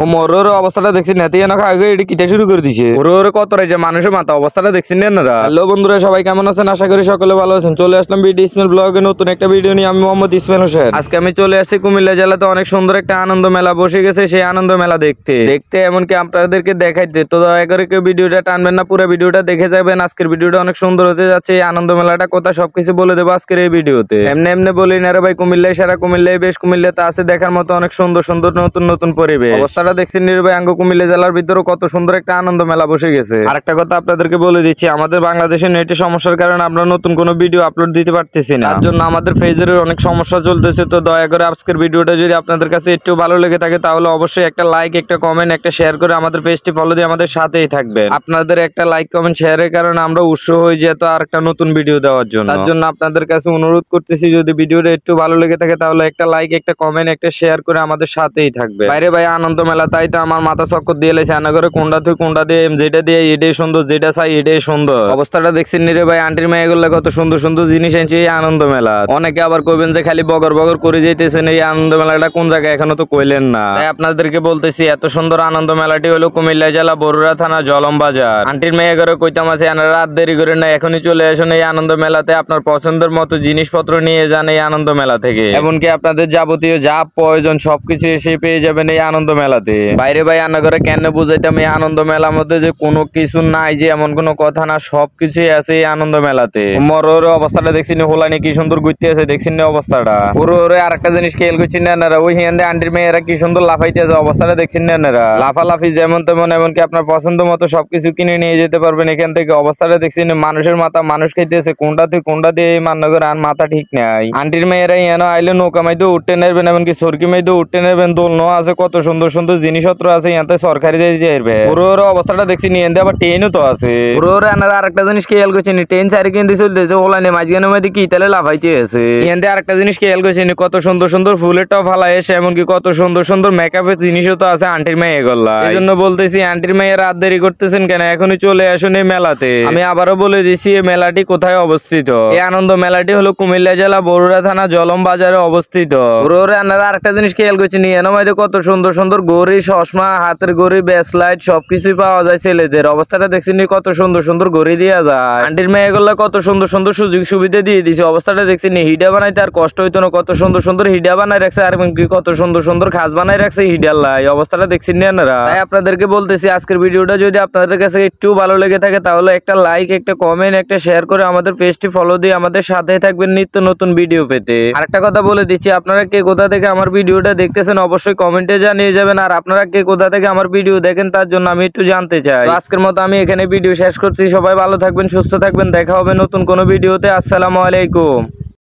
ও মোর অবস্থাটা দেখছি না তুই আগে এটি কিতে শুরু করে দিছে ওর কত রে যে মানুষের মাথা অবস্থাটা দেখছেন না আপনারা। হ্যালো বন্ধুরা, সবাই কেমন আছেন? আশা করি সকলে ভালো আছেন। চলে আসলাম বিডি ইসমাইল ব্লগে নতুন একটা ভিডিও নিয়ে। আমি মোহাম্মদ ইসমাইল হোসেন। আজকে আমি চলে আসছি কুমিল্লা জেলাতে। অনেক সুন্দর একটা আনন্দ মেলা বসে গেছে। সেই আনন্দ মেলা দেখতে এমনকি আপনাদেরকে দেখাইতে। তো দয়া করে কেউ ভিডিওটা টানবেন না, পুরো ভিডিওটা দেখে যাবেন। আজকের ভিডিওটা অনেক সুন্দর হতে যাচ্ছে। এই আনন্দ মেলাটা কোথা সবকিছু বলে দেবো আজকের এই ভিডিওতে। এমনি এমনি বলি না রে ভাই, কুমিল্লায় সারা কুমিল্লায় বেশ কুমিল্লাতে আছে দেখার মতো অনেক সুন্দর সুন্দর নতুন নতুন পরিবেশ। অবস্থাটা দেখছেন রে ভাই, কুমিল্লা জেলার ভিতরে কত সুন্দর একটা আনন্দ মেলা বসে গেছে। আরেকটা কথা আপনাদেরকে বলে দিচ্ছি, আমাদের বাংলাদেশের নেটের সমস্যার কারণে আমরা নতুন কোনো ভিডিও আপলোড দিতে পারতেছি না। তার জন্য আমাদের ফেজের অনেক সমস্যা চলতেছে। তো দয়া করে আজকের ভিডিওটা যদি আপনাদের কাছে একটু ভালো লেগে থাকে তাহলে অবশ্যই একটা লাইক, একটা কমেন্ট, একটা শেয়ার করে আমাদের পেজটি ফলো দিয়ে আমাদের সাথেই থাকবেন। আপনাদের একটা লাইক, কমেন্ট, শেয়ারের কারণে আমরা উৎসাহ হয়ে যেত আর একটা নতুন ভিডিও দেওয়ার জন্য। তার জন্য আপনাদের কাছে অনুরোধ করতেছি, যদি ভিডিওটা একটু ভালো লেগে থাকে তাহলে একটা লাইক, একটা কমেন্ট, একটা শেয়ার করে আমাদের সাথেই থাকবে। বাইরে ভাই আনন্দ মেলা, তাই তো আমার মাথা চক্কর দিয়ে লেছে। করে কোনটা তুই কোনটা দিয়ে যেটা দিয়ে এটাই সুন্দর, যেটা চাই এটাই সুন্দর। অবস্থাটা দেখছেন রে ভাই, আন্টির মেয়ে গুলো কত সুন্দর সুন্দর জিনিস আনছে এই আনন্দ মেলা। অনেকে আবার কইবেন যে খালি বগর বগর করে যেতেছেন। এই আনন্দ মেলাটা কোন জায়গায় এখনো তো কইলেন না। তাই আপনাদেরকে বলতেছি, এত সুন্দর আনন্দ মেলাটি হলো কুমিল্লা জেলা বরুড়া থানা জলম বাজার। আন্টির মেয়ে করে কইতাম আছে রাত দেরি করে না, এখনই চলে আসুন এই আনন্দ মেলাতে। আপনার পছন্দের মতো জিনিসপত্র নিয়ে যান এই আনন্দ মেলা থেকে। এমনকি আপনাদের যাবতীয় যা প্রয়োজন সবকিছু এসে পেয়ে যাবেন এই আনন্দ মেলাতে। বাইরে ভাই আনা করে কেন বুঝাইতাম, এই আনন্দ মেলার মধ্যে যে কোনো কিছু নাই যে এমন কোনো কথা না, সবকিছুই আছে এই আনন্দ মেলাতে। মরোর অবস্থাটা দেখছি হোলানি কি সুন্দর ঘুরতে আছে, দেখছি না অবস্থাটা। ওরে আরেকটা জিনিস খেয়াল করছি না আপনারা, ওই হিন্দে আন্টির মেয়েরা কি সুন্দর লাফাইতে আছে, অবস্থাটা দেখছি না আপনারা। লাফালাফি যেমন তেমন, এমনকি আপনার পছন্দ মতো সবকিছু কিনে নিয়ে যেতে পারবেন এখান থেকে। অবস্থাটা দেখছি মানুষের মাথা মানুষ খাইতেছে, কোনটা তুই কোনটা দিয়ে মান্য করে আর মাথা ঠিক নাই। আন্টির মেয়েরা এনে আইলে নৌকা মাইতে উঠতে নেবেন, এমনকি সরকি মাইতে উঠতে নেবেন। দোলনো আছে, কত সুন্দর সুন্দর জিনিসপত্র আছে ইয়াতে সরকারি যাইবে। ওর অবস্থাটা দেখছি নিয়ে আবার ট্রেনও তো আছে। ওর আরেকটা জিনিস খেয়াল করছি, ট্রেন চারি কিন্তু চলতেছে ওলানে মাঝখানে মধ্যে কি তাহলে লাফাইতে আছে। এখানে আরেকটা জিনিস খেয়াল করছি, কত সুন্দর সুন্দর ফুলের টপ ফালা এসে, এমনকি কত সুন্দর সুন্দর মেকআপের জিনিসও তো আছে আন্টির মেয়ে গল্লা। এই জন্য বলতেছি, আন্টির মেয়ে রাত দেরি করতেছেন কেন, এখনই চলে আসুন এই মেলাতে। আমি আবারও বলে দিচ্ছি এই মেলাটি কোথায় অবস্থিত। এই আনন্দ মেলাটি হলো কুমিল্লা জেলা বরুড়া থানা জলম বাজারে অবস্থিত। ওর আরেকটা জিনিস খেয়াল করছি, এর মধ্যে কত সুন্দর সুন্দর ঘড়ি, চশমা, হাতের ঘড়ি, ব্রেসলাইট সবকিছুই পাওয়া যায় ছেলেদের। অবস্থাটা দেখছি কত সুন্দর সুন্দর ঘড়ি দেওয়া যায়। আন্টির মেয়ে গুলো কত সুন্দর সুন্দর সুযোগ সুবিধা দিয়ে দিছে। অবস্থাটা দেখছি হিডা বানাইতে আর কষ্ট হইতো না, কত সুন্দর সুন্দর হিডা বানাই রাখছে, আর কত সুন্দর সুন্দর খাস বানাই রাখছে হিডার লাই। অবস্থাটা দেখছি আপনারা। তাই আপনাদেরকে বলতেছি, আজকের ভিডিওটা যদি আপনাদের কাছে একটু ভালো লেগে থাকে তাহলে একটা লাইক, একটা কমেন্ট, একটা শেয়ার করে আমাদের পেজটি ফলো দিয়ে আমাদের সাথেই থাকবেন নিত্য নতুন ভিডিও পেতে। আরেকটা কথা বলে দিচ্ছি, আপনারা কে কোথা থেকে আমার ভিডিওটা দেখতেছেন অবশ্যই কমেন্টে জানিয়ে যাবেন। আর আপনারা কে কোথা থেকে আমার ভিডিও দেখেন তার জন্য আমি একটু জানতে চাই। আজকের মতো আমি এখানে ভিডিও শেষ করছি। সবাই ভালো থাকবেন, সুস্থ থাকবেন। দেখা হবে নতুন কোনো ভিডিওতে। আসসালামু আলাইকুম।